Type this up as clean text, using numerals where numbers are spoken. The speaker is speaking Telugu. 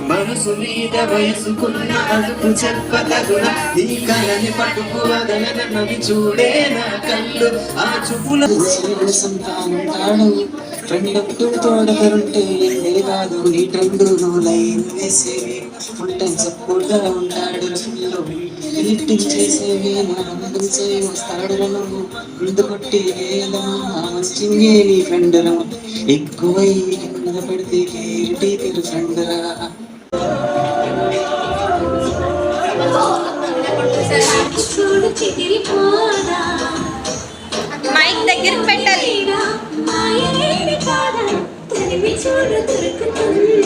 మనసు మీద వయసుకున్న అదుపు చెప్పతగున ఈ కళని పట్టుకు వదలనవి చూడే నా కళ్ళు ఆ చూపుల సంతానంటాడు ఫ్రెండ్ తోడగరుంటే ఎండే కాదు నీ ట్రెండ్ నువ్వు లైన్ వేసేవి ఫుల్ టైం సపోర్ట్ గా ఉంటాడు ఎడిటింగ్ చేసేవి వస్తాడు నువ్వు ముందు కొట్టి మంచిగా నీ ఫ్రెండ్ ఎక్కువై కింద పడితే కేరు ఫ్రెండ్ రా మైక్ దగ్గరికి పెట్టాలి. చూడు దొరుకుతుంది